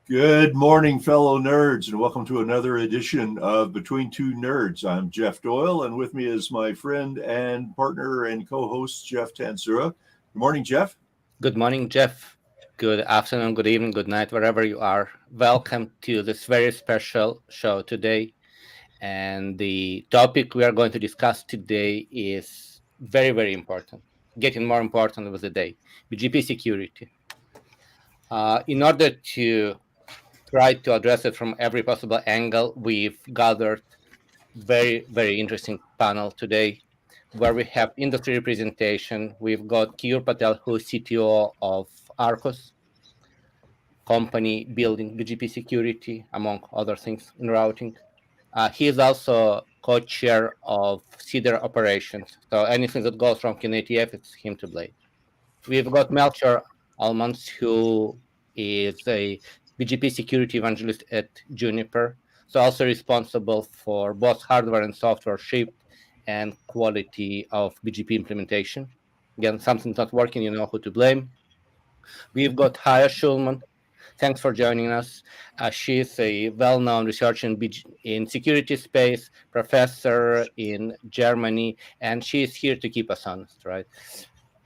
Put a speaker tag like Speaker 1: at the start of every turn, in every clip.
Speaker 1: Good morning, fellow nerds, and welcome to another edition of Between Two Nerds. I'm Jeff Doyle, and with me is my friend and partner and co-host, Jeff Tansura. Good morning, Jeff.
Speaker 2: Good morning, Jeff. Good afternoon, good evening, good night, wherever you are. Welcome to this very special show today. And the topic we are going to discuss today is very, very important, getting more important with the day, BGP security. In order to try to address it from every possible angle, we've gathered very, very interesting panel today where we have industry representation. We've got Kiyur Patel, who is CTO of Arcos, company building BGP security, among other things in routing. He is also co-chair of CEDAR operations. So anything that goes wrong in ATF, it's him to blame. We've got Melchior Almans, who is a BGP security evangelist at Juniper. So also responsible for both hardware and software shipped and quality of BGP implementation. Again, something's not working, you know who to blame. We've got Haya Schulman. Thanks for joining us. She's a well-known researcher in security space, professor in Germany, and she's here to keep us honest, right?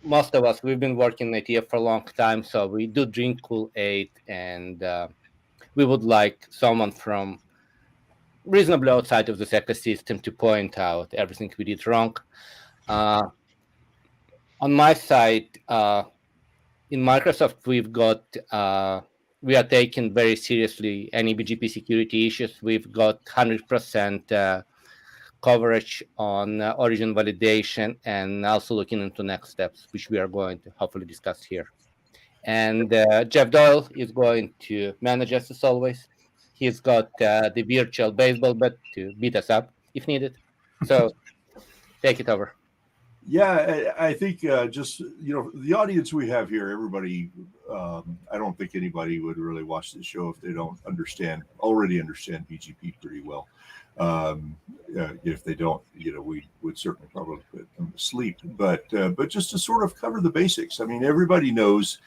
Speaker 2: Most of us, we've been working in ATF for a long time, so we do drink Kool-Aid, and we would like someone from reasonably outside of this ecosystem to point out everything we did wrong. On my side, in Microsoft, we are taking very seriously any BGP security issues. We've got 100% coverage on origin validation and also looking into next steps, which we are going to hopefully discuss here. And Jeff Doyle is going to manage us as always. He's got the virtual baseball bat to beat us up if needed. So take it over.
Speaker 1: Yeah, I think just, the audience we have here, everybody, I don't think anybody would really watch this show if they don't already understand BGP pretty well. If they don't, we would certainly probably put them to sleep. But just to sort of cover the basics, I mean, everybody knows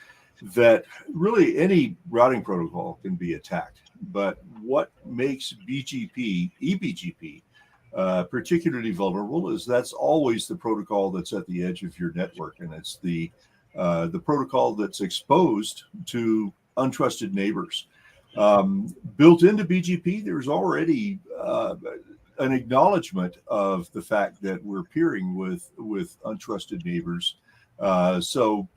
Speaker 1: that really any routing protocol can be attacked. But what makes eBGP, particularly vulnerable is that's always the protocol that's at the edge of your network, and it's the protocol that's exposed to untrusted neighbors. Built into BGP, there's already an acknowledgement of the fact that we're peering with untrusted neighbors. So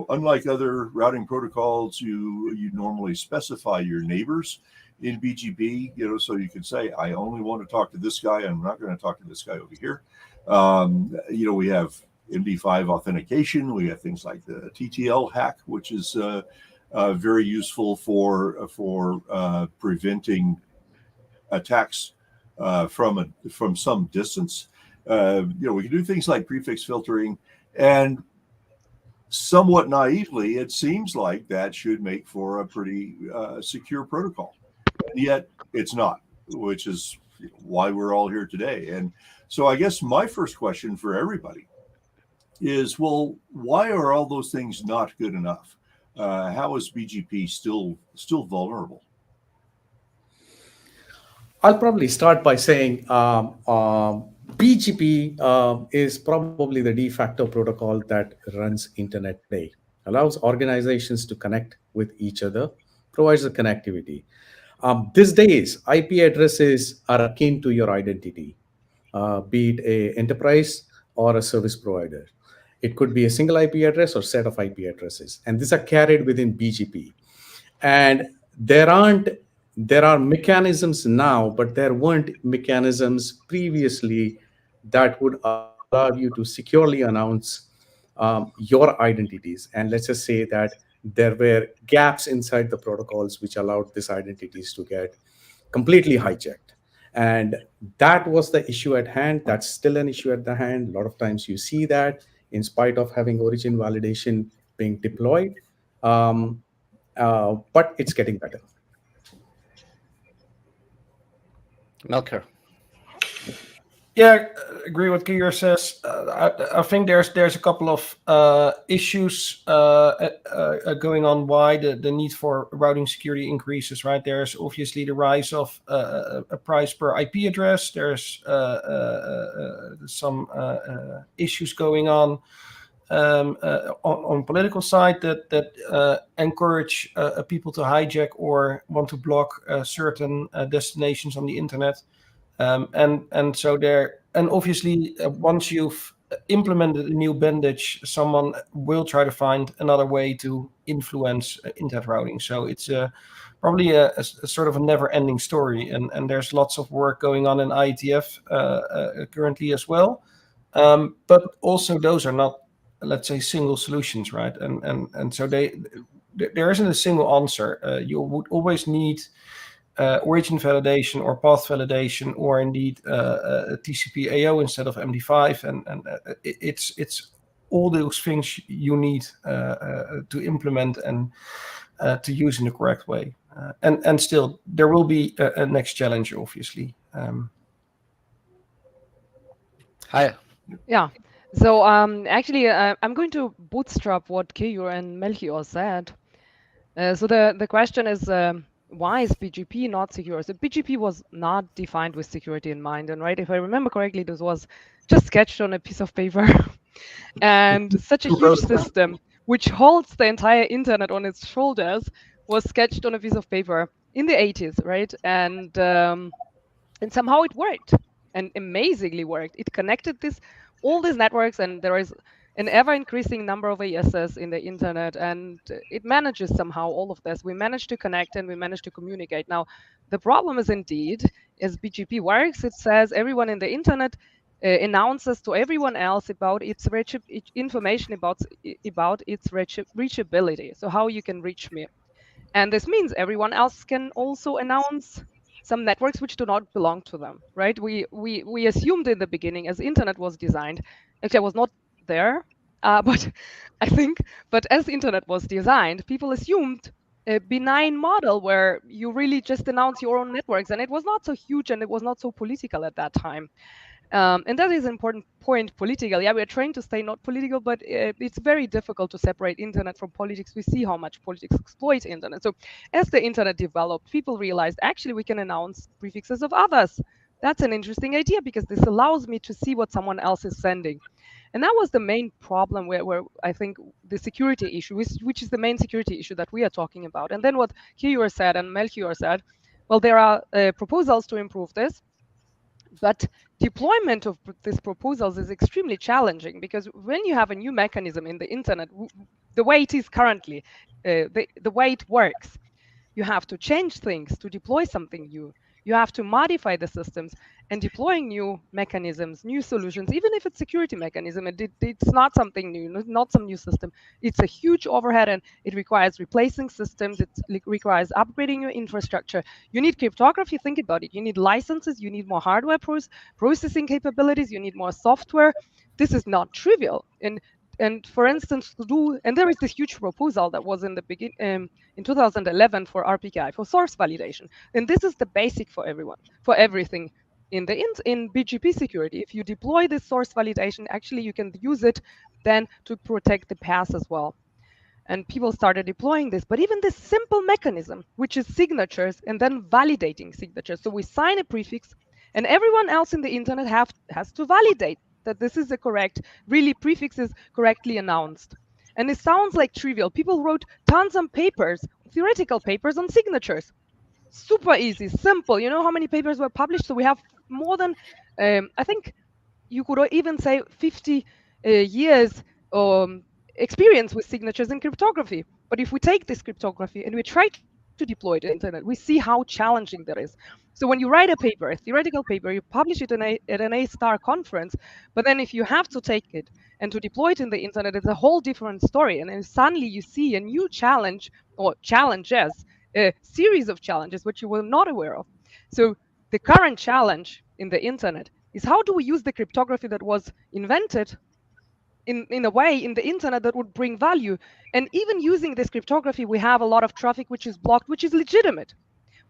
Speaker 1: unlike other routing protocols, you normally specify your neighbors in BGP, so you can say, I only want to talk to this guy. I'm not going to talk to this guy over here. We have MD5 authentication. We have things like the TTL hack, which is very useful for preventing attacks from some distance. We can do things like prefix filtering, and somewhat naively, it seems like that should make for a pretty secure protocol. And yet it's not, which is why we're all here today. And so I guess my first question for everybody is, well, why are all those things not good enough? How is BGP still vulnerable?
Speaker 3: I'll probably start by saying BGP is probably the de facto protocol that runs internet today, allows organizations to connect with each other, provides the connectivity. These days, IP addresses are akin to your identity, be it an enterprise or a service provider. It could be a single IP address or set of IP addresses, and these are carried within BGP. And there are mechanisms now, but there weren't mechanisms previously that would allow you to securely announce your identities. And let's just say that there were gaps inside the protocols which allowed these identities to get completely hijacked. And that was the issue at hand. That's still an issue at the hand. A lot of times you see that in spite of having origin validation being deployed, but it's getting better.
Speaker 2: Melchior.
Speaker 4: Yeah, agree with Kier says. I think there's a couple of issues going on why the need for routing security increases. Right, there's obviously the rise of a price per IP address. There's some issues going on on political side that encourage people to hijack or want to block certain destinations on the internet. And so there, and obviously once you've implemented a new bandage, someone will try to find another way to influence internet routing. So it's probably a sort of a never-ending story, and there's lots of work going on in IETF currently as well. But also those are not, let's say, single solutions, right? And so there isn't a single answer. You would always need origin validation or path validation, or indeed TCP AO instead of MD5, and it's all those things you need to implement and to use in the correct way. And still, there will be a next challenge, obviously.
Speaker 2: Hi.
Speaker 5: Yeah. So actually, I'm going to bootstrap what Keyur and Melchior said. So the question is, why is BGP not secure? So BGP was not defined with security in mind, and right, if I remember correctly, this was just sketched on a piece of paper, and such a huge system which holds the entire internet on its shoulders was sketched on a piece of paper in the 80s, right? And somehow it worked, and amazingly worked. It connected all these networks, and there is an ever-increasing number of ASs in the internet, and it manages somehow all of this. We managed to connect and we managed to communicate. Now, the problem is indeed, as BGP works, it says everyone in the internet announces to everyone else about its information about its reachability, so how you can reach me. And this means everyone else can also announce some networks which do not belong to them, right? We assumed in the beginning, as internet was designed, actually I was not there, but I think, but as internet was designed, people assumed a benign model where you really just announce your own networks, and it was not so huge and it was not so political at that time. And that is an important point politically. Yeah, we are trying to stay not political, but it's very difficult to separate internet from politics. We see how much politics exploit internet. So as the internet developed, people realized actually we can announce prefixes of others. That's an interesting idea because this allows me to see what someone else is sending. And that was the main problem where I think the security issue, which is the main security issue that we are talking about. And then what Kiyur said and Melchior said, well, there are proposals to improve this. But deployment of these proposals is extremely challenging because when you have a new mechanism in the internet, the way it is currently, the way it works, you have to change things to deploy something new. You have to modify the systems, and deploying new mechanisms, new solutions, even if it's security mechanism, it's not something new, not some new system. It's a huge overhead, and it requires replacing systems. It requires upgrading your infrastructure. You need cryptography. Think about it. You need licenses. You need more hardware processing capabilities. You need more software. This is not trivial. And for instance, and there is this huge proposal that was in the beginning in 2011 for RPKI, for source validation. And this is the basic for everyone, for everything in BGP security. If you deploy this source validation, actually you can use it then to protect the path as well. And people started deploying this, but even this simple mechanism, which is signatures and then validating signatures. So we sign a prefix, and everyone else in the internet has to validate that this is the correct, really prefix is correctly announced. And it sounds like trivial. People wrote tons of papers, theoretical papers on signatures. Super easy, simple. You know how many papers were published? So we have more than, I think you could even say 50 years experience with signatures in cryptography. But if we take this cryptography and we try to deploy it in the internet, we see how challenging that is. So when you write a paper, a theoretical paper, you publish it at an A-star conference, but then if you have to take it and to deploy it in the internet, it's a whole different story. And then suddenly you see a new challenge or challenges, a series of challenges which you were not aware of. So the current challenge in the internet is how do we use the cryptography that was invented in a way in the internet that would bring value. And even using this cryptography, we have a lot of traffic which is blocked, which is legitimate.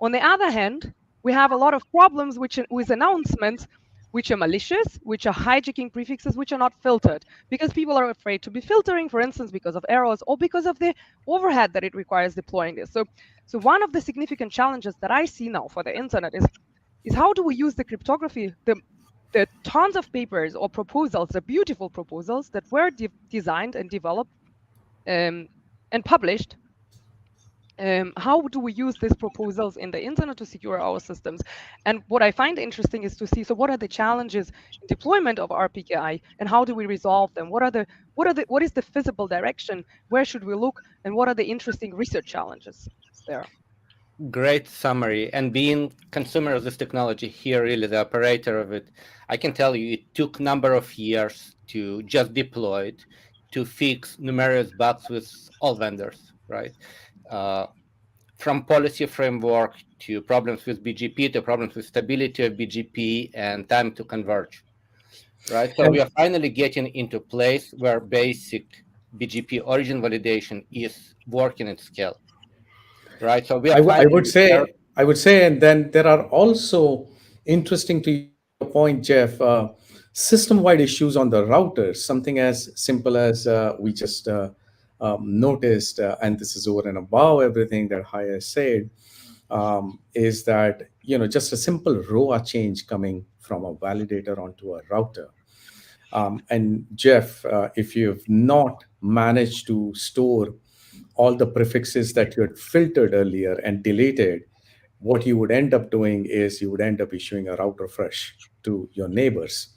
Speaker 5: On the other hand, we have a lot of problems with announcements which are malicious, which are hijacking prefixes, which are not filtered, because people are afraid to be filtering, for instance, because of errors or because of the overhead that it requires deploying this. So one of the significant challenges that I see now for the internet is how do we use the cryptography, the tons of papers or proposals, the beautiful proposals that were designed and developed and published. How do we use these proposals in the internet to secure our systems? And what I find interesting is to see, so what are the challenges in deployment of RPKI and how do we resolve them? What is the feasible direction? Where should we look? And what are the interesting research challenges there?
Speaker 2: Great summary. And being consumer of this technology here, really the operator of it, I can tell you it took a number of years to just deploy it, to fix numerous bugs with all vendors, right? From policy framework to problems with BGP, to problems with stability of BGP and time to converge, right? So we are finally getting into a place where basic BGP origin validation is working at scale, right? So we are
Speaker 3: I would say, and then there are also, interesting to your point, Jeff, system-wide issues on the routers, something as simple as we just noticed, and this is over and above everything that Haya said, is that, just a simple ROA change coming from a validator onto a router. And Jeff, if you've not managed to store all the prefixes that you had filtered earlier and deleted, what you would end up doing is you would end up issuing a router fresh to your neighbors.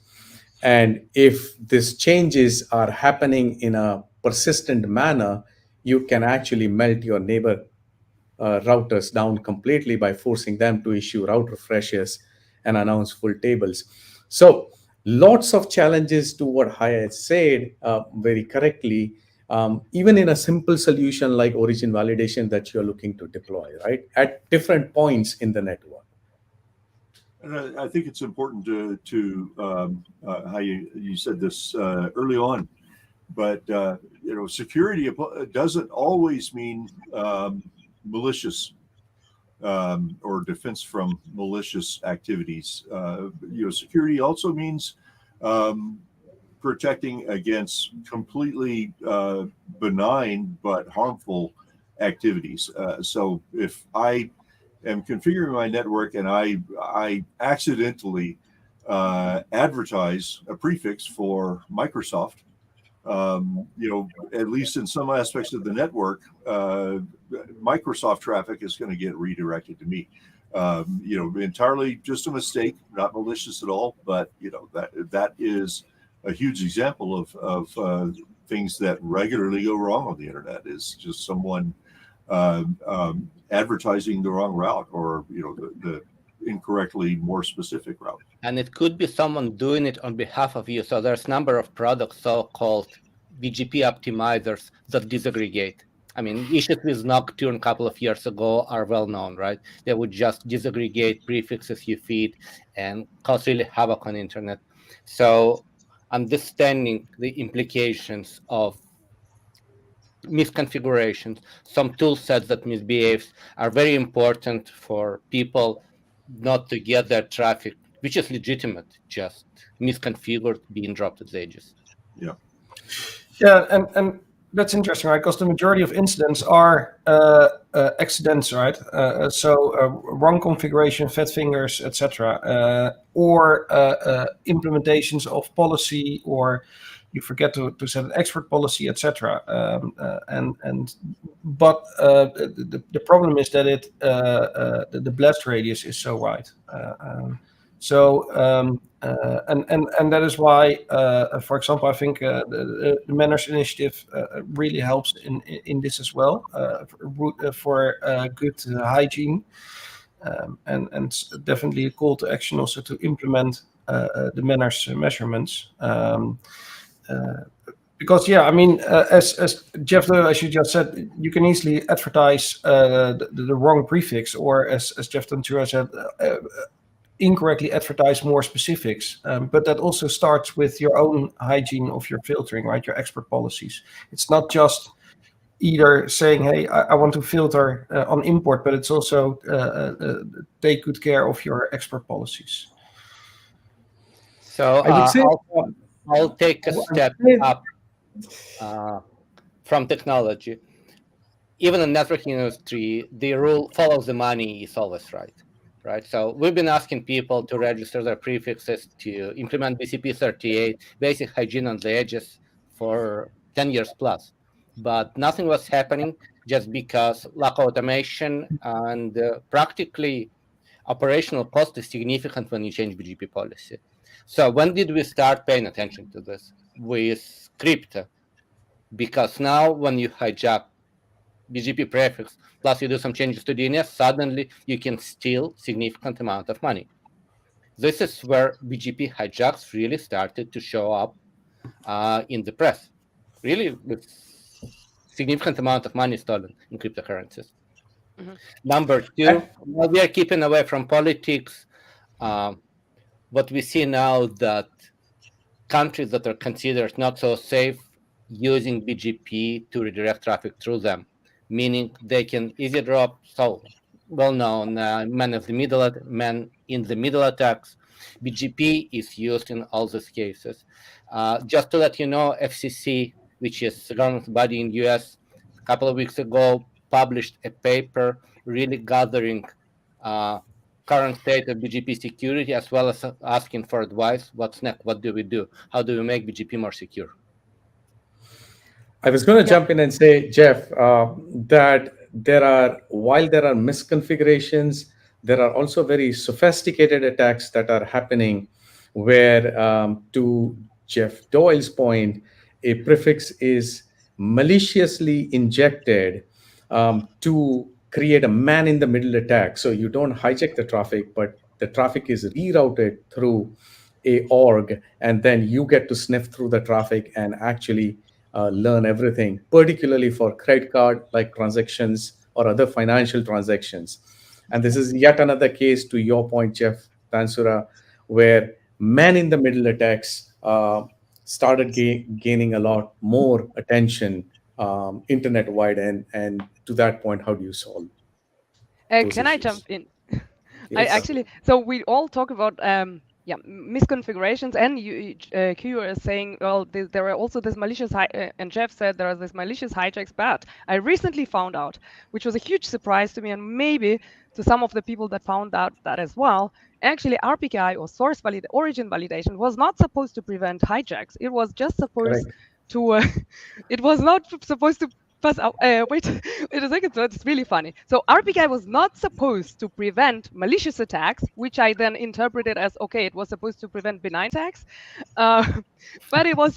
Speaker 3: And if these changes are happening in a persistent manner, you can actually melt your neighbor routers down completely by forcing them to issue router refreshes and announce full tables. So lots of challenges to what Haya said very correctly, even in a simple solution like origin validation that you're looking to deploy, right, at different points in the network.
Speaker 1: And I think it's important to how you said this early on, but security doesn't always mean malicious or defense from malicious activities. Security also means protecting against completely benign but harmful activities. So if I am configuring my network and I accidentally advertise a prefix for Microsoft, at least in some aspects of the network, Microsoft traffic is going to get redirected to me. Entirely just a mistake, not malicious at all, but that is a huge example of things that regularly go wrong on the internet. Is just someone advertising the wrong route, or the incorrectly more specific route.
Speaker 2: And it could be someone doing it on behalf of you. So there's a number of products, so-called BGP optimizers, that disaggregate. I mean, issues with Nocturne a couple of years ago are well known, right? They would just disaggregate prefixes you feed and cause really havoc on the internet. So understanding the implications of misconfigurations, some tool sets that misbehaves, are very important for people not to get their traffic, which is legitimate, just misconfigured, being dropped at the edges.
Speaker 4: Yeah, and that's interesting, right? Because the majority of incidents are accidents, right? Wrong configuration, fat fingers, etc., or implementations of policy, or you forget to set an expert policy, etc. But the problem is that the blast radius is so wide. And that is why, for example, I think the Manners Initiative really helps in this as well, for good hygiene, and definitely a call to action also to implement the Manners measurements. Because as Jeff, as you just said, you can easily advertise the wrong prefix, or as Jeff Ventura said, incorrectly advertise more specifics, but that also starts with your own hygiene of your filtering, right? Your expert policies. It's not just either saying, hey, I want to filter on import, but it's also take good care of your expert policies.
Speaker 2: So
Speaker 3: I would say,
Speaker 2: I'll take a
Speaker 3: I would
Speaker 2: step
Speaker 3: say-
Speaker 2: up from technology. Even in the networking industry, the rule follows the money is always right? So we've been asking people to register their prefixes to implement BCP 38, basic hygiene on the edges for 10 years plus. But nothing was happening just because lack of automation and practically operational cost is significant when you change BGP policy. So when did we start paying attention to this? With crypto. Because now when you hijack BGP prefix, plus you do some changes to DNS, suddenly you can steal significant amount of money. This is where BGP hijacks really started to show up in the press, really with significant amount of money stolen in cryptocurrencies.
Speaker 5: Mm-hmm.
Speaker 2: Number two, while we are keeping away from politics, what we see now that countries that are considered not so safe using BGP to redirect traffic through them, meaning they can easily drop so well-known man in the middle attacks. BGP is used in all these cases. Just to let you know, FCC, which is a government body in US, a couple of weeks ago published a paper really gathering current state of BGP security, as well as asking for advice. What's next? What do we do? How do we make BGP more secure?
Speaker 3: I was going to
Speaker 5: Yeah.
Speaker 3: jump in and say, Jeff, that while there are misconfigurations, there are also very sophisticated attacks that are happening where, to Jeff Doyle's point, a prefix is maliciously injected to create a man in the middle attack. So you don't hijack the traffic, but the traffic is rerouted through a org, and then you get to sniff through the traffic and actually learn everything, particularly for credit card like transactions or other financial transactions. And this is yet another case, to your point, Jeff Tansura, where man in the middle attacks started gaining a lot more attention internet wide. And to that point, how do you solve those
Speaker 5: Can I
Speaker 3: issues?
Speaker 5: jump in? I
Speaker 3: Yes.
Speaker 5: actually, so we all talk about misconfigurations, and Q is saying, well, there are also this malicious and Jeff said there are this malicious hijacks. But I recently found out, which was a huge surprise to me, and maybe to some of the people that found out that as well. Actually, RPKI or origin validation was not supposed to prevent hijacks. It was just supposed to. It was not supposed to. Wait a second, so it's really funny. So RPKI was not supposed to prevent malicious attacks, which I then interpreted as, okay, it was supposed to prevent benign attacks, but it was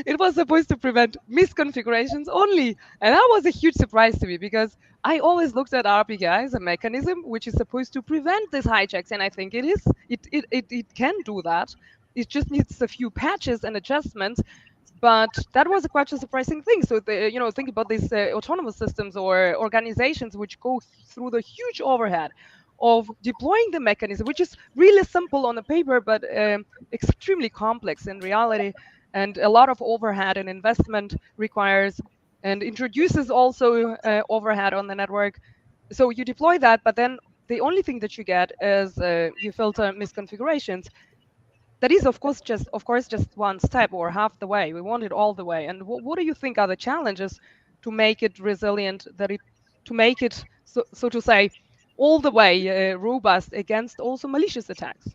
Speaker 5: it was supposed to prevent misconfigurations only. And that was a huge surprise to me, because I always looked at RPKI as a mechanism which is supposed to prevent these hijacks, and I think it is. It can do that. It just needs a few patches and adjustments. But that was quite a surprising thing. So, think about these autonomous systems or organizations which go through the huge overhead of deploying the mechanism, which is really simple on the paper, but extremely complex in reality, and a lot of overhead and investment requires, and introduces also overhead on the network. So you deploy that, but then the only thing that you get is you filter misconfigurations. That is, of course, just one step or half the way. We want it all the way. And what do you think are the challenges to make it resilient, to make it, so to say, all the way robust against also malicious attacks?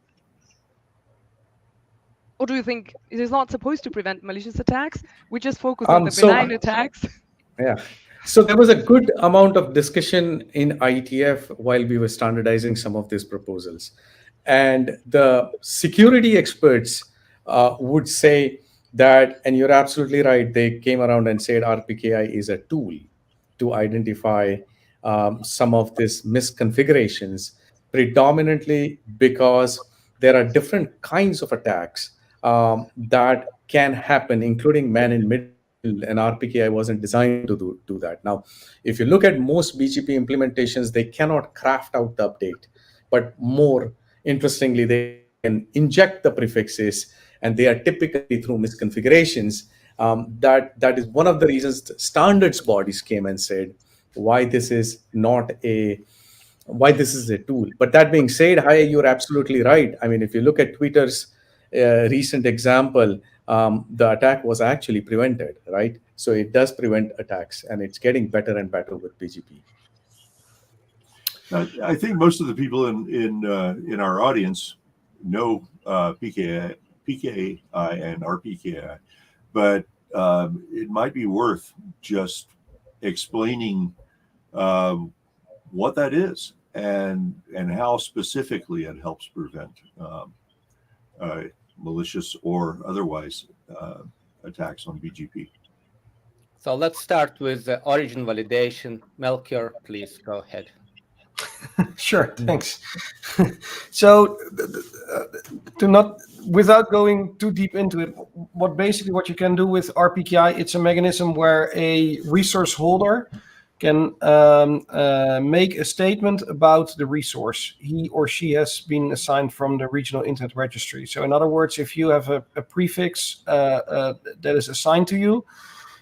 Speaker 5: Or do you think it is not supposed to prevent malicious attacks? We just focus on the benign attacks.
Speaker 3: Yeah. So there was a good amount of discussion in IETF while we were standardizing some of these proposals. And the security experts would say that, and you're absolutely right, they came around and said RPKI is a tool to identify some of these misconfigurations, predominantly because there are different kinds of attacks that can happen, including man in middle, and RPKI wasn't designed to do that. Now, if you look at most BGP implementations, they cannot craft out the update, but more interestingly, they can inject the prefixes, and they are typically through misconfigurations. That is one of the reasons the standards bodies came and said why this is a tool. But that being said, you're absolutely right. I mean, if you look at Twitter's recent example, the attack was actually prevented, right? So it does prevent attacks, and it's getting better and better with BGP.
Speaker 1: I think most of the people in our audience know PKI and RPKI, but it might be worth just explaining what that is and how specifically it helps prevent malicious or otherwise attacks on BGP.
Speaker 2: So let's start with the origin validation. Melchior, please go ahead.
Speaker 4: Sure, thanks. So, without going too deep into it, what you can do with RPKI, it's a mechanism where a resource holder can make a statement about the resource he or she has been assigned from the regional internet registry. So in other words, if you have a prefix that is assigned to you,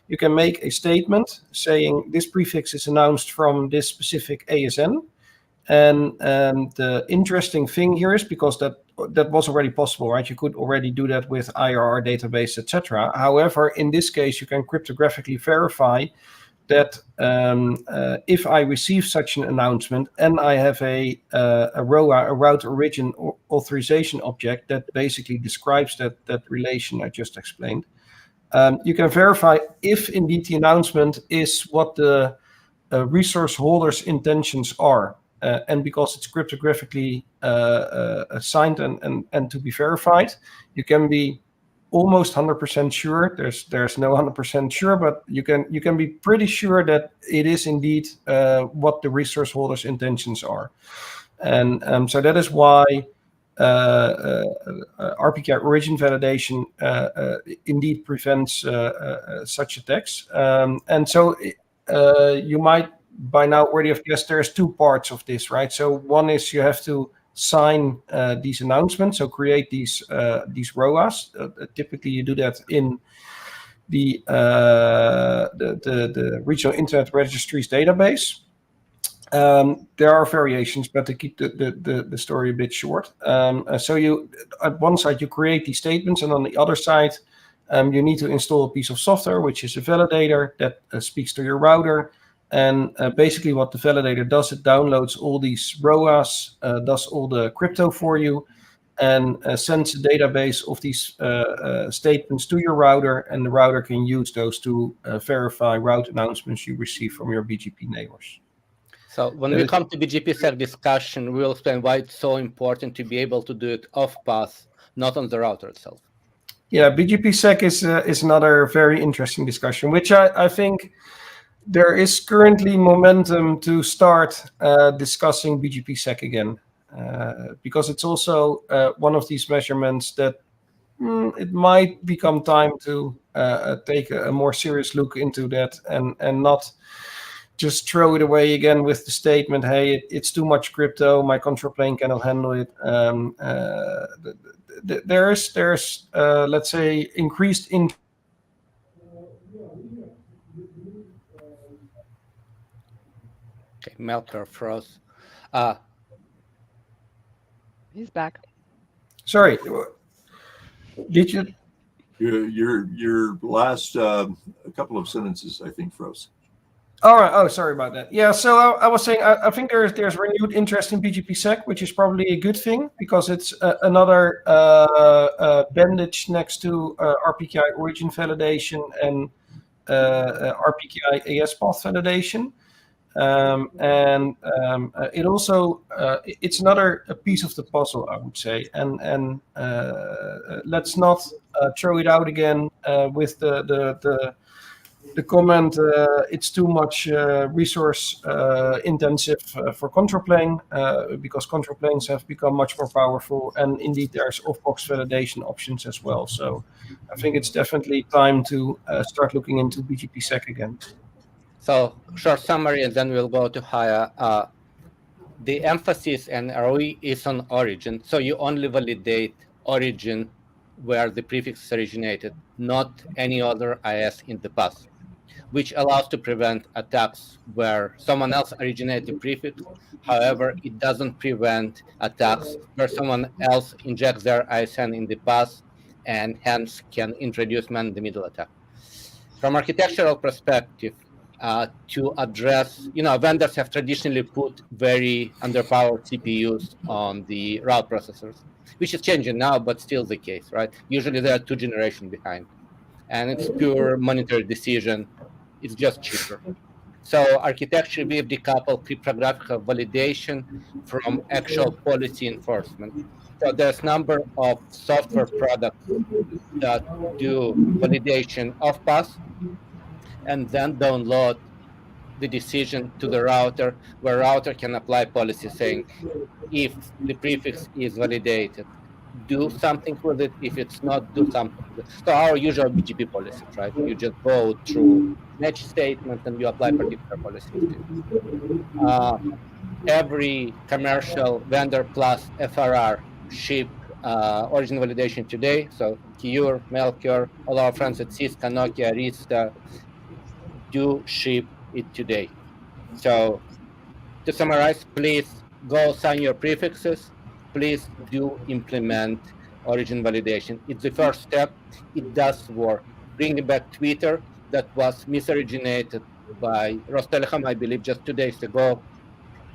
Speaker 4: you can make a statement saying this prefix is announced from this specific ASN. And the interesting thing here is because that was already possible, right? You could already do that with IRR database, etc. However, in this case, you can cryptographically verify that if I receive such an announcement and I have a ROA, a route origin authorization object that basically describes that relation I just explained, you can verify if indeed the announcement is what the resource holder's intentions are. And because it's cryptographically signed and to be verified, you can be almost 100% sure. There's no 100% sure, but you can be pretty sure that it is indeed what the resource holder's intentions are. And so that is why RPKI origin validation indeed prevents such attacks. And so you might by now already have guessed there's two parts of this, right? So one is you have to sign these announcements, so create these ROAs. Typically, you do that in the regional internet registries database. There are variations, but to keep the story a bit short. So you, at one side, you create these statements, and on the other side, you need to install a piece of software, which is a validator that speaks to your router. And basically what the validator does, it downloads all these ROAs, does all the crypto for you, and sends a database of these statements to your router, and the router can use those to verify route announcements you receive from your BGP neighbors.
Speaker 2: So when we come to BGP-SEC discussion, we'll explain why it's so important to be able to do it off-path, not on the router itself.
Speaker 4: Yeah, BGP-SEC is another very interesting discussion, which I think there is currently momentum to start discussing BGP-SEC again, because it's also one of these measurements that it might become time to take a more serious look into that and not just throw it away again with the statement, hey, it's too much crypto, my control plane cannot handle it. There's let's say, increased interest.
Speaker 2: Okay, Melchior froze.
Speaker 5: He's back.
Speaker 4: Sorry, did you?
Speaker 1: Your last couple of sentences, I think, froze.
Speaker 4: All right. Oh, sorry about that. Yeah. So I was saying, I think there's renewed interest in BGP-SEC, which is probably a good thing because it's another bandage next to RPKI origin validation and RPKI ASPA validation. It also it's another piece of the puzzle, I would say. And let's not throw it out again with the comment, it's too much resource intensive for control plane because control planes have become much more powerful, and indeed there's off-box validation options as well. So I think it's definitely time to start looking into BGP-SEC again.
Speaker 2: So short summary, and then we'll go to Haya. The emphasis and ROE is on origin. So you only validate origin where the prefix originated, not any other IS in the past. which allows to prevent attacks where someone else originated the prefix. However, it doesn't prevent attacks where someone else injects their ISN in the path and hence can introduce man-in-the-middle attack. From architectural perspective, to address, vendors have traditionally put very underpowered CPUs on the route processors, which is changing now, but still the case, right? Usually they are 2 generations behind, and it's pure monetary decision. It's just cheaper. So architecture, we've decoupled cryptographic validation from actual policy enforcement. So there's number of software products that do validation of path and then download the decision to the router, where router can apply policy saying, if the prefix is validated, do something with it. If it's not, do something with it. So our usual BGP policies, right? You just go through match statement and you apply particular policies to it. Every commercial vendor plus FRR ship origin validation today. So Kiur, Melchior, all our friends at Cisco, Nokia, Arista do ship it today. So to summarize, please go sign your prefixes. Please do implement origin validation. It's the first step. It does work. Bringing back Twitter that was misoriginated by Rostelecom, I believe, just 2 days ago.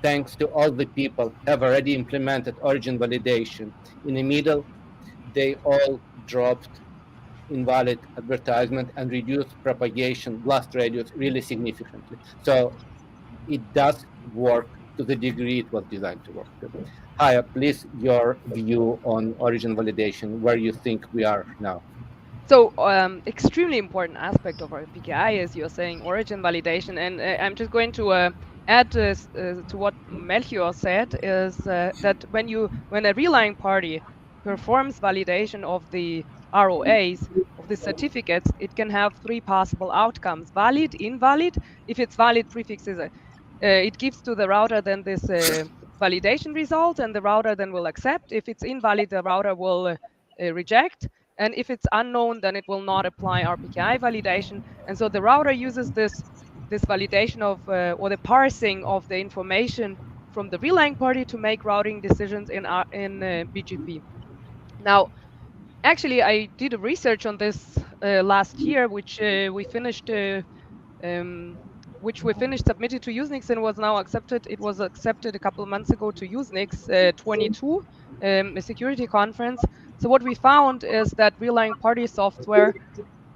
Speaker 2: Thanks to all the people have already implemented origin validation. In the middle, they all dropped invalid advertisement and reduced propagation blast radius really significantly. So it does work to the degree it was designed to work. Haya, please, your view on origin validation, where you think we are now.
Speaker 5: So extremely important aspect of RPKI is you're saying origin validation, and I'm just going to add to what Melchior said is that when a relying party performs validation of the ROAs, of the certificates, it can have 3 possible outcomes: valid, invalid. If it's valid, prefix is it gives to the router then this validation result, and the router then will accept. If it's invalid, the router will reject. And if it's unknown, then it will not apply RPKI validation. And so the router uses this validation of or the parsing of the information from the relying party to make routing decisions in BGP. Now, actually, I did a research on this last year, which we finished submitted to Usenix and was now accepted. It was accepted a couple of months ago to Usenix 22, a security conference. So what we found is that relying party software,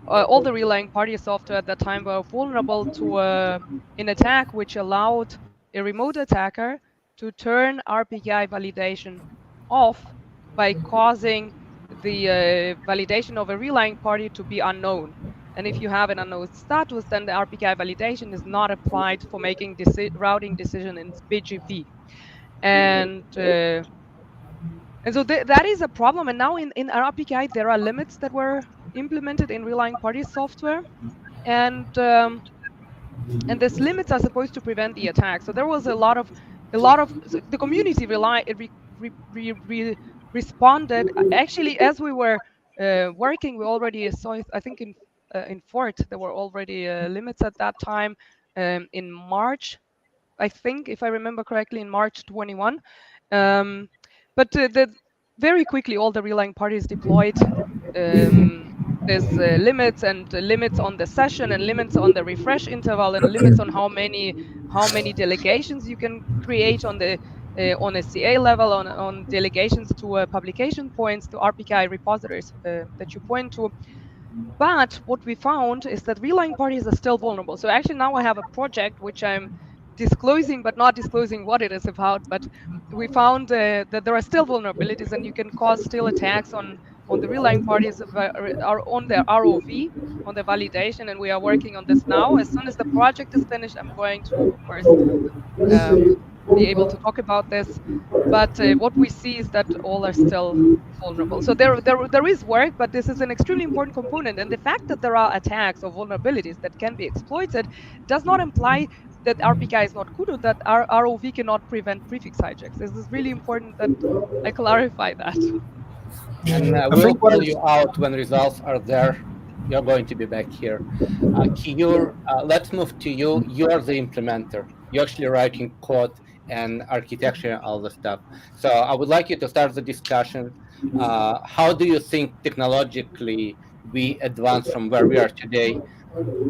Speaker 5: all the relying party software at that time were vulnerable to an attack which allowed a remote attacker to turn RPKI validation off by causing the validation of a relying party to be unknown. And if you have an unknown status, then the RPKI validation is not applied for making routing decision in BGP. And so that is a problem. And now in RPKI, there are limits that were implemented in relying party software. And these limits are supposed to prevent the attack. So there was a lot of the community responded. Actually, as we were working, we already saw it, I think in Fort, there were already limits at that time in March, I think, if I remember correctly, in March 21. But very quickly, all the relying parties deployed there's limits and limits on the session and limits on the refresh interval and limits on how many delegations you can create on the on a CA level, on delegations to publication points, to RPKI repositories that you point to. But what we found is that relying parties are still vulnerable. So actually now I have a project which I'm disclosing, but not disclosing what it is about. But we found that there are still vulnerabilities, and you can cause still attacks on the relying parties are on their ROV, on the validation, and we are working on this now. As soon as the project is finished, I'm going to, of course, be able to talk about this. But what we see is that all are still vulnerable. So there is work, but this is an extremely important component. And the fact that there are attacks or vulnerabilities that can be exploited does not imply that RPKI is not good or that our ROV cannot prevent prefix hijacks. This is really important that I clarify that.
Speaker 2: And we'll call you out when results are there. you're going to be back here. Kiyor, let's move to you. You're the implementer. You're actually writing code and architecture and all the stuff. So I would like you to start the discussion. How do you think technologically we advance from where we are today?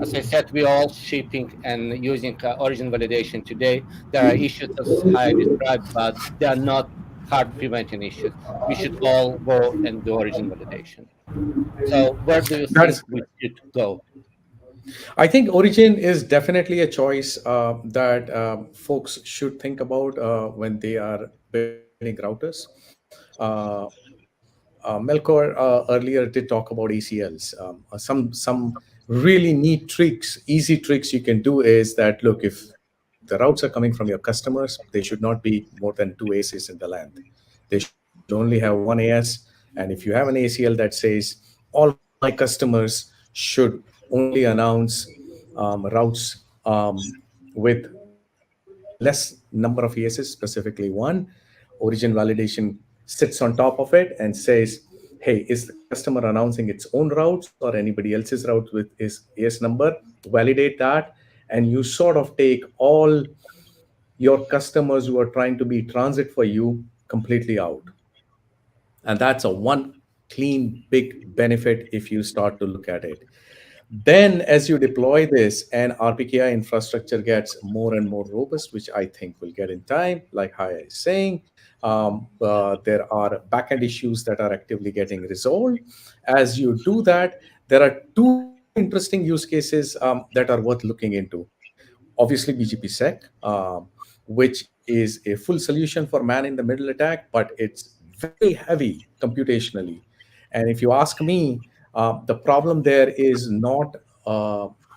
Speaker 2: As I said, we are all shipping and using origin validation today. There are issues as I described, but they are not hard preventing issues. We should all go and do origin validation. So where do you
Speaker 3: That's
Speaker 2: think we should go?
Speaker 3: I think Origin is definitely a choice that folks should think about when they are building routers. Uh, Melkor earlier did talk about ACLs. Some really neat tricks, easy tricks you can do is that look, if the routes are coming from your customers, they should not be more than 2 ACs in the length. They should only have 1 AS. And if you have an ACL that says all my customers should only announce routes with less number of ASs, specifically one, origin validation sits on top of it and says, hey, is the customer announcing its own routes or anybody else's route with his AS number? Validate that. And you sort of take all your customers who are trying to be transit for you completely out. And that's a one clean, big benefit if you start to look at it. Then, as you deploy this and RPKI infrastructure gets more and more robust, which I think will get in time, like Haya is saying, there are backend issues that are actively getting resolved. As you do that, there are two interesting use cases that are worth looking into. Obviously, BGP Sec, which is a full solution for man in the middle attack, but it's very heavy computationally. And if you ask me, the problem there is not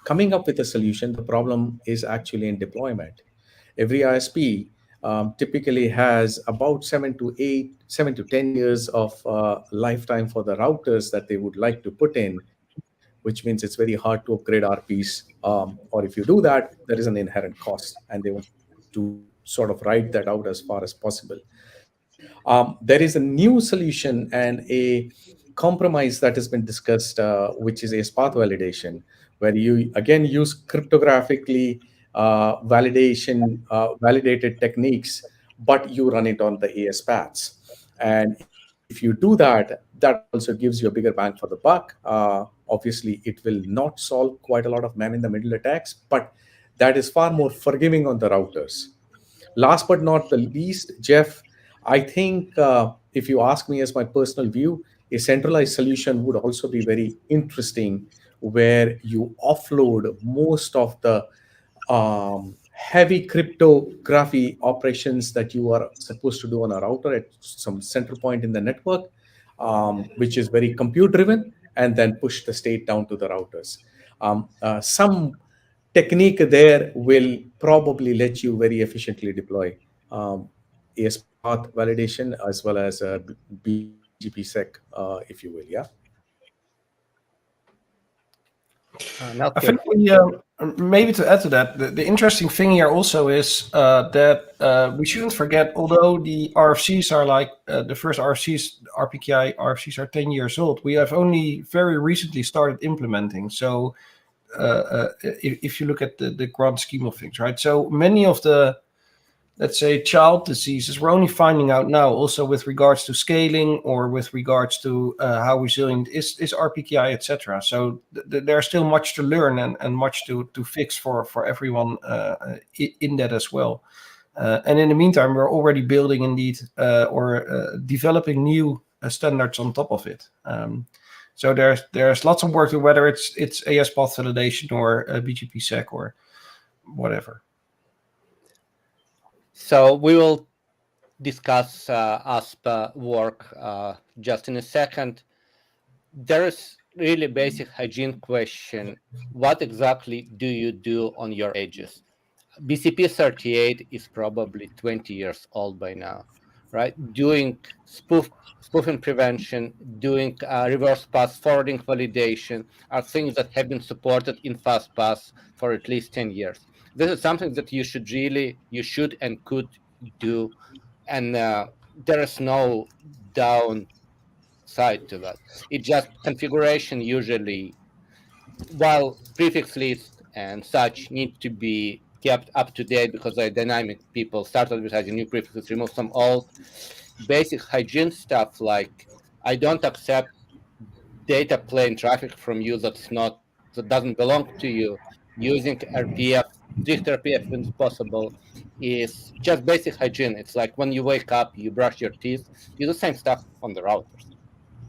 Speaker 3: coming up with a solution. The problem is actually in deployment. Every ISP typically has about 7 to 10 years of lifetime for the routers that they would like to put in, which means it's very hard to upgrade RPs. Or if you do that, there is an inherent cost, and they want to sort of ride that out as far as possible. There is a new solution and a compromise that has been discussed, which is ASPA validation, where you again use cryptographically validated techniques, but you run it on the AS paths. And if you do that, that also gives you a bigger bang for the buck. Obviously, it will not solve quite a lot of man in the middle attacks, but that is far more forgiving on the routers. Last but not the least, Jeff, I think if you ask me as my personal view, a centralized solution would also be very interesting, where you offload most of the heavy cryptography operations that you are supposed to do on a router at some center point in the network, which is very compute driven, and then push the state down to the routers. Some technique there will probably let you very efficiently deploy AS path validation as well as BGP sec, if you will. Yeah.
Speaker 4: I
Speaker 2: Melchior.
Speaker 4: think maybe to add to that, the interesting thing here also is that we shouldn't forget, although the RFCs are like the first RFCs, RPKI RFCs are 10 years old, we have only very recently started implementing. So if you look at the grand scheme of things, right? So many of the, let's say, child diseases, we're only finding out now, also with regards to scaling or with regards to how resilient is RPKI, etc. So there's still much to learn and much to fix for everyone in that as well. And in the meantime, we're already building indeed or developing new standards on top of it. So there's lots of work to, whether it's AS path validation or BGP Sec or whatever.
Speaker 2: So we will discuss ASPA work just in a second. There is really basic hygiene question. What exactly do you do on your edges? BCP 38 is probably 20 years old by now, right? Doing spoofing prevention, doing reverse pass forwarding validation are things that have been supported in FastPass for at least 10 years. This is something that you should and could do, and there is no downside to that. It's just configuration usually while prefix lists and such need to be kept up to date because they're dynamic, people start advertising new prefixes, remove some old. Basic hygiene stuff like I don't accept data plane traffic from you that doesn't belong to you. Using RPF, strict RPF when possible, is just basic hygiene. It's like when you wake up, you brush your teeth, you do the same stuff on the routers,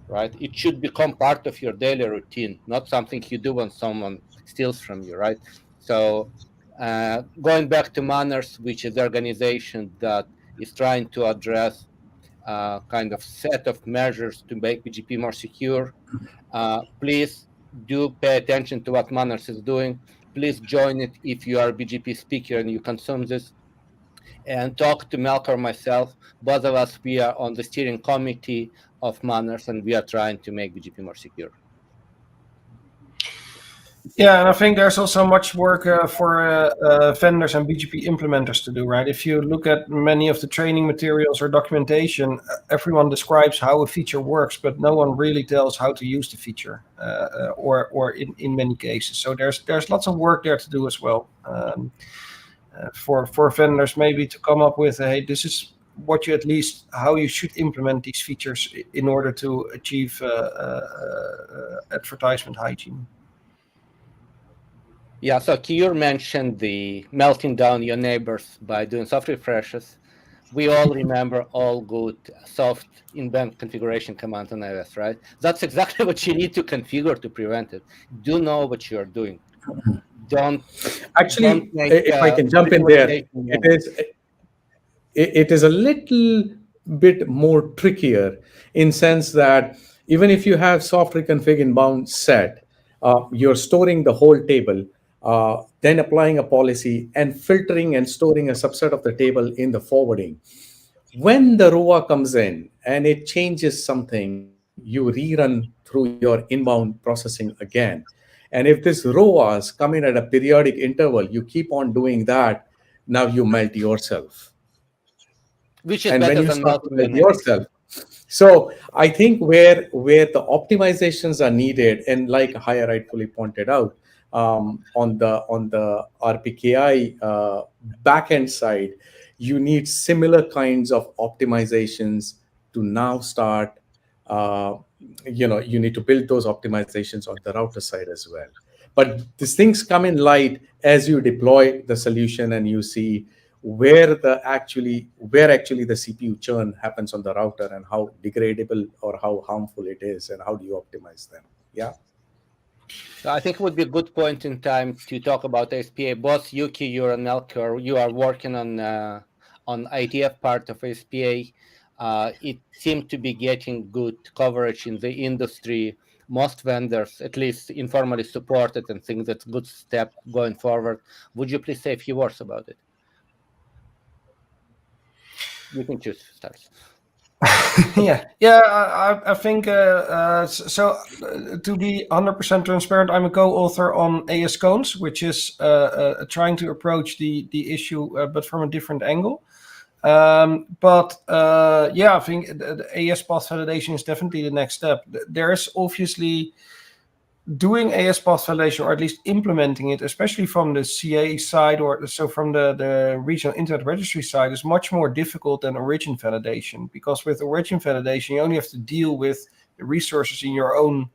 Speaker 2: right? It should become part of your daily routine, not something you do when someone steals from you, right? So going back to Manners, which is the organization that is trying to address kind of set of measures to make BGP more secure, please do pay attention to what Manners is doing. Please join it if you are a BGP speaker and you consume this. And talk to Melchior, myself. Both of us, we are on the steering committee of Manners, and we are trying to make BGP more secure.
Speaker 4: Yeah, and I think there's also much work for vendors and BGP implementers to do, right? If you look at many of the training materials or documentation, everyone describes how a feature works, but no one really tells how to use the feature, or in many cases. So there's lots of work there to do as well, for vendors maybe to come up with, hey, this is what you how you should implement these features in order to achieve advertisement hygiene.
Speaker 2: Yeah, so Kiur mentioned the melting down your neighbors by doing soft refreshes. We all remember all good soft in-band configuration commands on iOS, right? That's exactly what you need to configure to prevent it. Do know what you're doing. Don't make,
Speaker 3: if I can jump in there, it is a little bit more trickier in sense that even if you have soft reconfig inbound set, you're storing the whole table, then applying a policy and filtering and storing a subset of the table in the forwarding. When the ROA comes in and it changes something, you rerun through your inbound processing again. And if this ROAs come in at a periodic interval, you keep on doing that. Now you melt yourself.
Speaker 2: which is
Speaker 3: And
Speaker 2: better
Speaker 3: when you
Speaker 2: than
Speaker 3: start to
Speaker 2: melting
Speaker 3: melt yourself, so I think where the optimizations are needed, and like Haya rightfully pointed out, on the RPKI backend side, you need similar kinds of optimizations to now start. You need to build those optimizations on the router side as well. But these things come in light as you deploy the solution and you see where actually the CPU churn happens on the router and how degradable or how harmful it is and how do you optimize them. Yeah.
Speaker 2: So I think it would be a good point in time to talk about ASPA. Both Yuki, you and Melchior, you are working on ITF part of ASPA. It seemed to be getting good coverage in the industry. Most vendors, at least informally, support it and think that's a good step going forward. Would you please say a few words about it? You can choose to start.
Speaker 4: I think so. To be 100% transparent, I'm a co-author on ASCONES, which is trying to approach the issue, but from a different angle. I think the AS path validation is definitely the next step. There is obviously doing AS path validation, or at least implementing it, especially from the CA side, or so from the regional internet registry side, is much more difficult than origin validation, because with origin validation you only have to deal with the resources in your own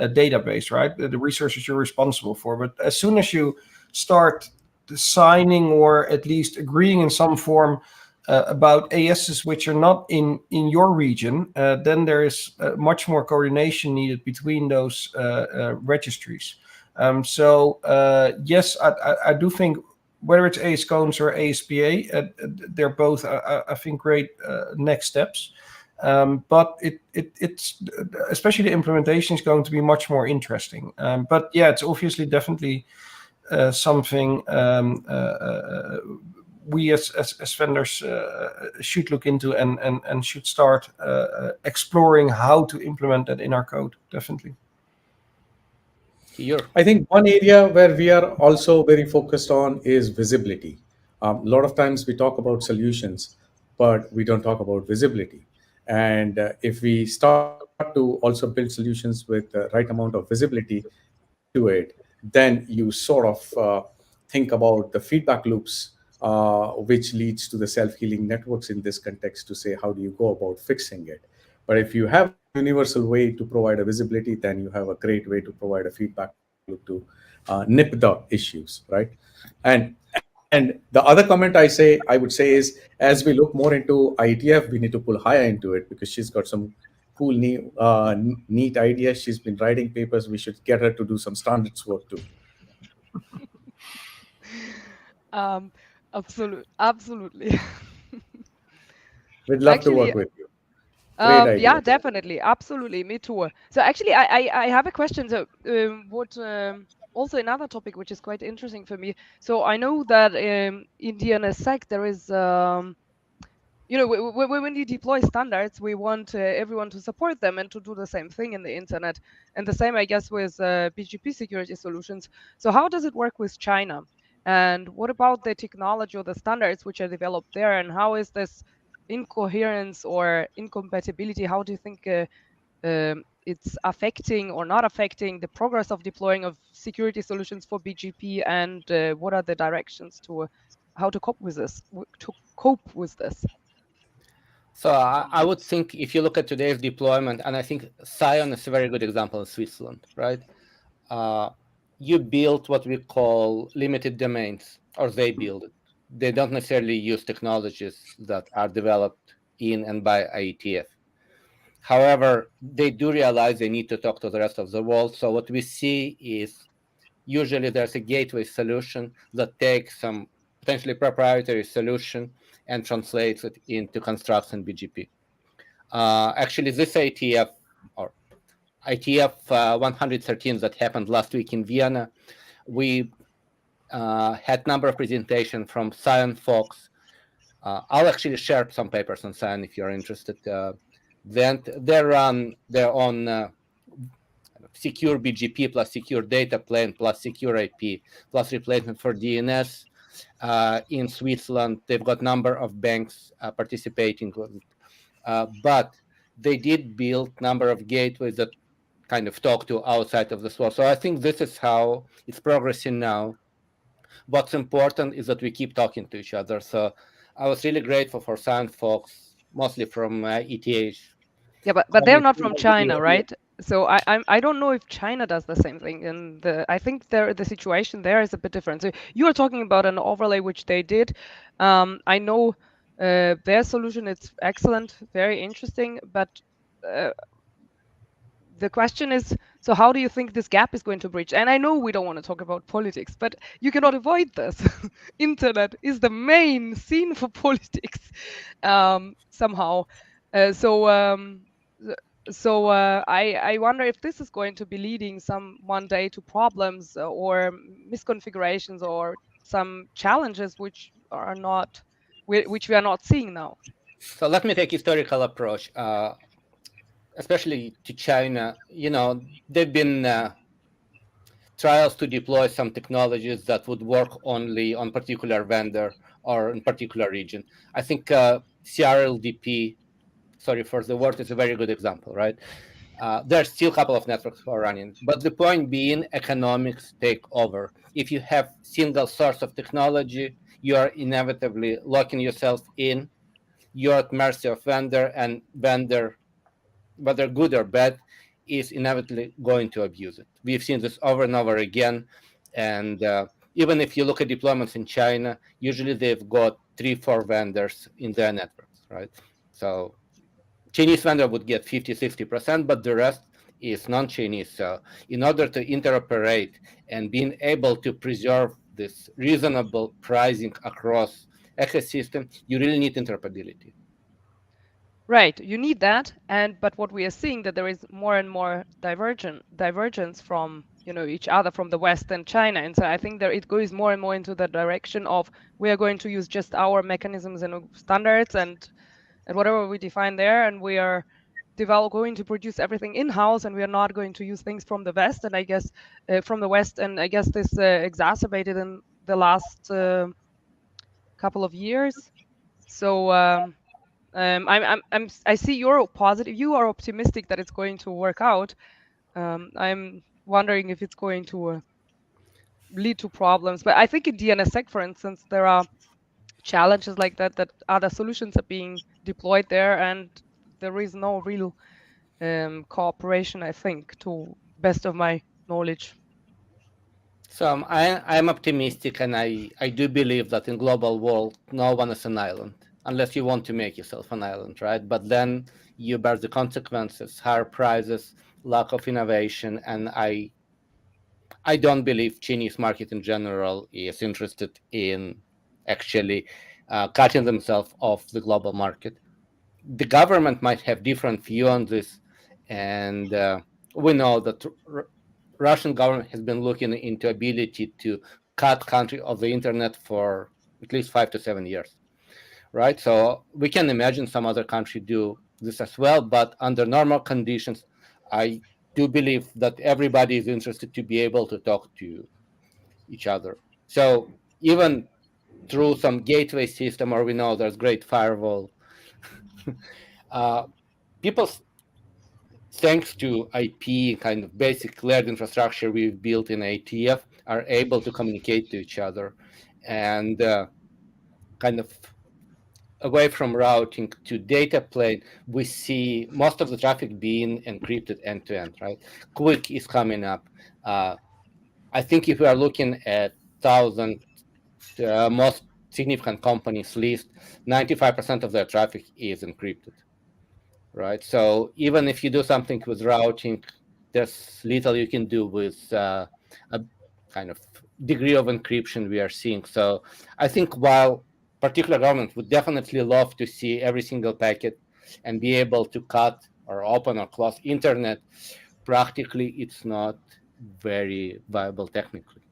Speaker 4: database, right? The resources you're responsible for. But as soon as you start signing or at least agreeing in some form about ASs which are not in your region, then there is much more coordination needed between those registries. Yes, I do think whether it's ASCONES or ASPA, they're both, I think, great next steps. But it's especially the implementation is going to be much more interesting. But yeah, it's obviously definitely something we as vendors should look into and should start exploring how to implement that in our code, definitely.
Speaker 3: I think one area where we are also very focused on is visibility. A lot of times we talk about solutions, but we don't talk about visibility. And if we start to also build solutions with the right amount of visibility, to it, then you sort of think about the feedback loops, which leads to the self-healing networks in this context to say, how do you go about fixing it? But if you have a universal way to provide a visibility, then you have a great way to provide a feedback loop to nip the issues, right? And the other comment I would say is, as we look more into IETF, we need to pull Haya into it because she's got some cool, neat ideas. She's been writing papers. We should get her to do some standards work too.
Speaker 5: Absolutely.
Speaker 3: We'd love to
Speaker 5: Actually,
Speaker 3: work with you. Great idea.
Speaker 5: yeah, definitely, absolutely, me too. So actually, I have a question. So, what also another topic which is quite interesting for me. So I know that in DNSSEC there is you know, when you deploy standards, we want everyone to support them and to do the same thing in the internet. And the same, I guess, with BGP security solutions. So how does it work with China? And what about the technology or the standards which are developed there? And how is this incoherence or incompatibility? How do you think it's affecting or not affecting the progress of deploying of security solutions for BGP? And what are the directions to how to cope with this?
Speaker 2: So I would think if you look at today's deployment, and I think Sion is a very good example in Switzerland, right? You build what we call limited domains, or they build it. They don't necessarily use technologies that are developed in and by IETF. However, they do realize they need to talk to the rest of the world. So what we see is usually there's a gateway solution that takes some potentially proprietary solution and translates it into constructs in BGP. Actually, this IETF or IETF 113 that happened last week in Vienna, we had a number of presentations from Sion Fox. I'll actually share some papers on Sion if you're interested. Then they run their own secure BGP plus secure data plane plus secure IP plus replacement for DNS. In Switzerland, they've got a number of banks participating, but they did build a number of gateways that kind of talk to outside of the source. So I think this is how it's progressing now. What's important is that we keep talking to each other. So I was really grateful for Sion Fox, mostly from ETH.
Speaker 5: Yeah, but they're not from China, right? So I don't know if China does the same thing, and I think the situation there is a bit different. So you are talking about an overlay which they did. I know their solution is excellent, very interesting, but the question is, so how do you think this gap is going to bridge? And I know we don't want to talk about politics, but you cannot avoid this. Internet is the main scene for politics somehow. So I wonder if this is going to be leading one day to problems or misconfigurations or some challenges which we are not seeing now.
Speaker 2: So let me take a historical approach, especially to China. You know, there've been trials to deploy some technologies that would work only on particular vendor or in particular region. I think CRLDP, sorry for the word, is a very good example, right? There's still a couple of networks for running, but the point being economics take over. If you have single source of technology, you are inevitably locking yourself in. You're at mercy of vendor, and vendor, whether good or bad, is inevitably going to abuse it. We've seen this over and over again. And even if you look at deployments in China, usually they've got 3-4 vendors in their networks, right? So Chinese vendor would get 50-60%, but the rest is non-Chinese. So in order to interoperate and being able to preserve this reasonable pricing across ecosystem, you really need interoperability.
Speaker 5: Right, you need that, but what we are seeing that there is more and more divergence from each other, from the West and China, and so I think it goes more and more into the direction of we are going to use just our mechanisms and standards and whatever we define there, and we are going to produce everything in-house, and we are not going to use things from the West, and I guess from the West, and I guess this exacerbated in the last couple of years. So. I see you're positive. You are optimistic that it's going to work out. I'm wondering if it's going to lead to problems. But I think in DNSSEC, for instance, there are challenges like that, that other solutions are being deployed there, and there is no real cooperation, I think, to best of my knowledge.
Speaker 2: So I'm optimistic, and I do believe that in global world, no one is an island, unless you want to make yourself an island, right? But then you bear the consequences, higher prices, lack of innovation, and I don't believe Chinese market in general is interested in actually cutting themselves off the global market. The government might have different view on this, and we know that Russian government has been looking into ability to cut country of the internet for at least 5 to 7 years, right? So we can imagine some other country do this as well, but under normal conditions, I do believe that everybody is interested to be able to talk to each other. So even through some gateway system, or we know there's great firewall, people, thanks to IP, kind of basic layered infrastructure we've built in ATF, are able to communicate to each other, and kind of away from routing to data plane, we see most of the traffic being encrypted end to end, right? Quick is coming up. I think if we are looking at 1,000 most significant companies list, 95% of their traffic is encrypted, right? So even if you do something with routing, there's little you can do with a kind of degree of encryption we are seeing. So I think while particular government would definitely love to see every single packet and be able to cut or open or close internet, practically it's not very viable technically.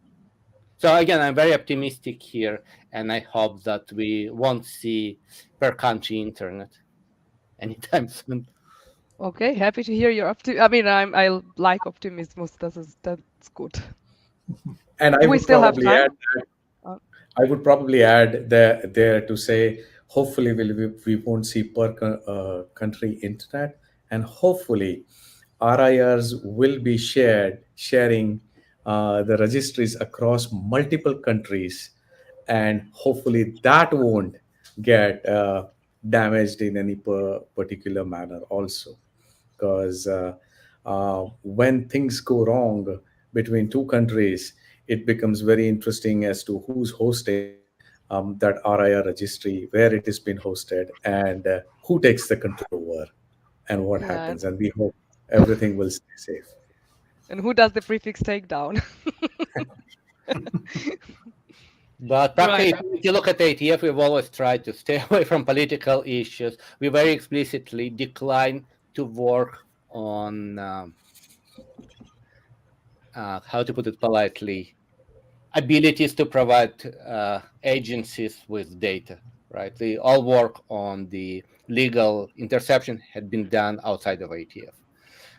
Speaker 2: So again, I'm very optimistic here, and I hope that we won't see per country internet anytime soon.
Speaker 5: Okay, happy to hear your I mean, I like optimism. That's good.
Speaker 3: And I
Speaker 5: Do we
Speaker 3: would
Speaker 5: still have
Speaker 3: probably
Speaker 5: time?
Speaker 3: add that, I would probably add there to say, hopefully we won't see per country internet, and hopefully RIRs will be sharing the registries across multiple countries, and hopefully that won't get damaged in any particular manner also, because when things go wrong between two countries, it becomes very interesting as to who's hosting that RIR registry, where it has been hosted, and who takes the control over, and what
Speaker 5: Yeah,
Speaker 3: happens. And we hope everything will stay safe.
Speaker 5: and who does the prefix takedown?
Speaker 2: But practically, if you look at ATF, we've always tried to stay away from political issues. We very explicitly decline to work on, how to put it politely, abilities to provide agencies with data, right? They all work on the legal interception had been done outside of ATF.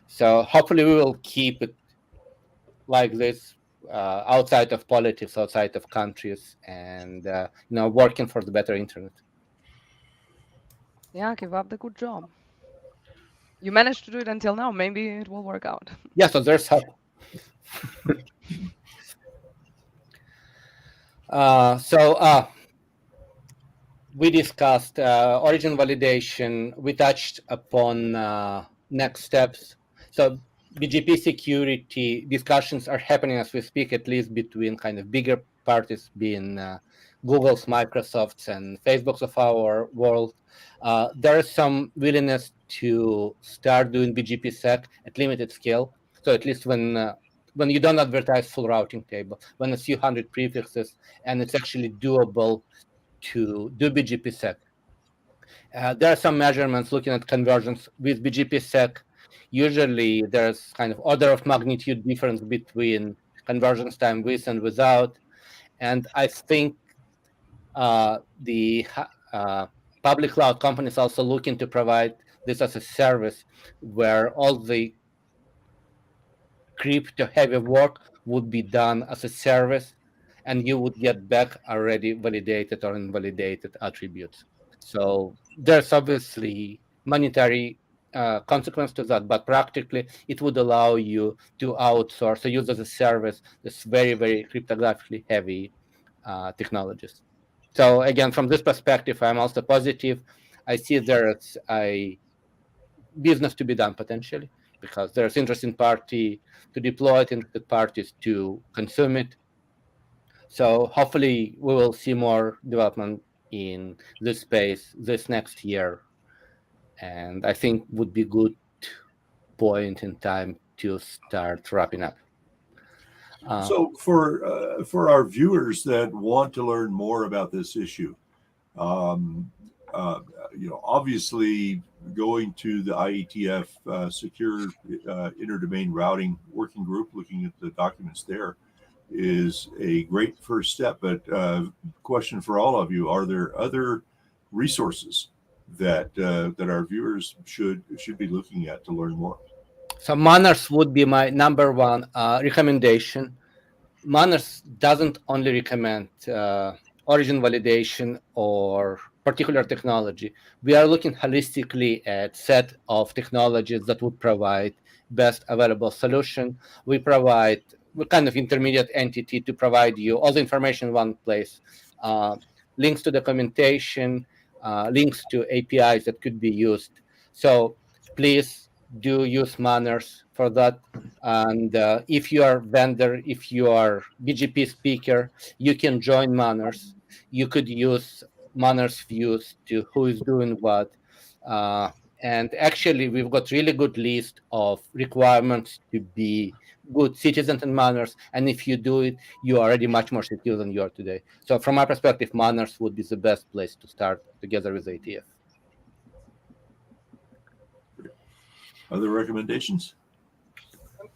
Speaker 2: So hopefully we will keep it like this, outside of politics, outside of countries, and working for the better internet.
Speaker 5: Yeah, give up the good job. You managed to do it until now. Maybe it will work out.
Speaker 2: Yeah, so there's hope. We discussed origin validation. We touched upon next steps. So BGP security discussions are happening as we speak, at least between kind of bigger parties being Google's, Microsoft's, and Facebook's of our world. There is some willingness to start doing BGP sec at limited scale. So at least when you don't advertise full routing table, when it's a few hundred prefixes and it's actually doable to do BGP sec. There are some measurements looking at conversions with BGP sec. Usually there's kind of order of magnitude difference between conversions time with and without. And I think the public cloud companies also looking to provide this as a service where all the crypto heavy work would be done as a service, and you would get back already validated or invalidated attributes. So there's obviously monetary consequence to that, but practically it would allow you to outsource, to use as a service, this very, very cryptographically heavy technologies. So again, from this perspective, I'm also positive. I see there's a business to be done potentially, because there's interesting party to deploy it, interested parties to consume it. So hopefully we will see more development in this space this next year. And I think would be good point in time to start wrapping up.
Speaker 1: So for our viewers that want to learn more about this issue, obviously going to the IETF Secure Interdomain Routing Working Group, looking at the documents there, is a great first step. But question for all of you: are there other resources that our viewers should be looking at to learn more?
Speaker 2: So Manners would be my number one recommendation. Manners doesn't only recommend origin validation or particular technology. We are looking holistically at set of technologies that would provide best available solution. We're kind of intermediate entity to provide you all the information in one place, links to documentation, links to APIs that could be used. So please do use Manners for that. And if you are vendor, if you are BGP speaker, you can join Manners. You could use Manners views to who is doing what. And actually, we've got really good list of requirements to be good citizens in Manners. And if you do it, you are already much more secure than you are today. So from my perspective, Manners would be the best place to start together with ATF.
Speaker 1: Other recommendations?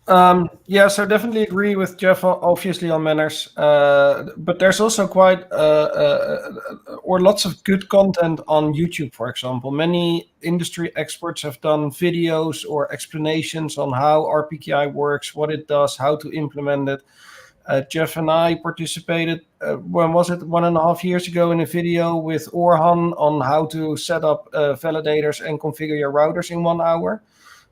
Speaker 4: So definitely agree with Jeff, obviously, on Manners. But there's also lots of good content on YouTube, for example. Many industry experts have done videos or explanations on how RPKI works, what it does, how to implement it. Jeff and I participated, when was it, 1.5 years ago, in a video with Orhan on how to set up validators and configure your routers in 1 hour.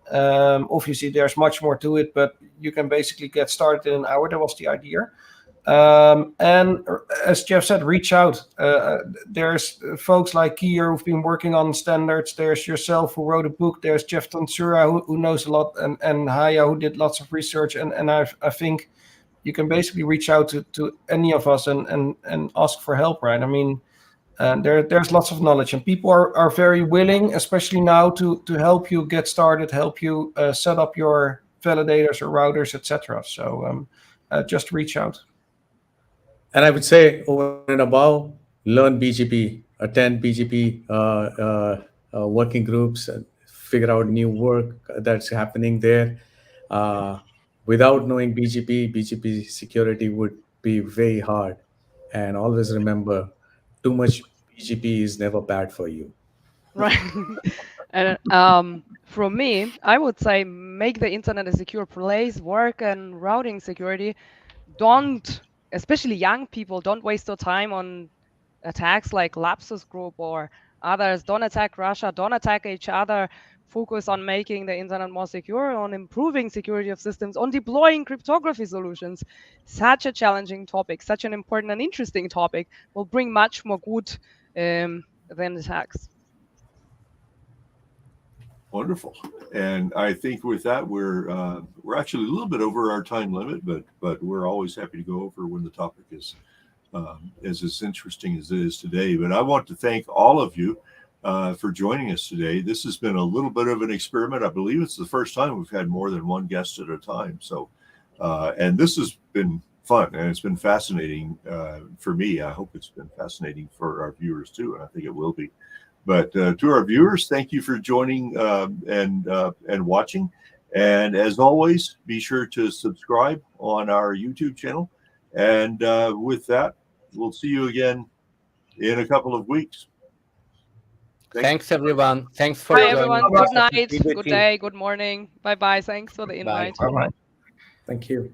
Speaker 4: Obviously, there's much more to it, but you can basically get started in an hour. That was the idea. And as Jeff said, reach out. There's folks like Kier who've been working on standards. There's yourself who wrote a book. There's Jeff Tansura who knows a lot, and Haya who did lots of research. And I think you can basically reach out to any of us and ask for help, right? I mean, there's lots of knowledge, and people are very willing, especially now, to help you get started, help you set up your validators or routers, etc. So just reach out.
Speaker 3: And I would say, over and above, learn BGP, attend BGP working groups, and figure out new work that's happening there. Without knowing BGP security would be very hard. And always remember, too much BGP is never bad for you.
Speaker 5: Right. And from me, I would say make the internet a secure place, work and routing security. Don't, especially young people, don't waste your time on attacks like Lapsus Group or others. Don't attack Russia, don't attack each other. Focus on making the internet more secure, on improving security of systems, on deploying cryptography solutions. Such a challenging topic, such an important and interesting topic, will bring much more good than attacks.
Speaker 1: Wonderful. And I think with that, we're actually a little bit over our time limit, but we're always happy to go over when the topic is as interesting as it is today. But I want to thank all of you for joining us today. This has been a little bit of an experiment. I believe it's the first time we've had more than one guest at a time. So, and this has been fun, and it's been fascinating for me. I hope it's been fascinating for our viewers too, and I think it will be. But to our viewers, thank you for joining and watching. And as always, be sure to subscribe on our YouTube channel. And with that, we'll see you again in a couple of weeks.
Speaker 2: Thanks everyone. Thanks for
Speaker 5: Bye,
Speaker 2: joining.
Speaker 5: everyone. Good night, good day, good morning. Bye-bye. Thanks for the invite.
Speaker 4: Bye-bye.
Speaker 3: Thank you.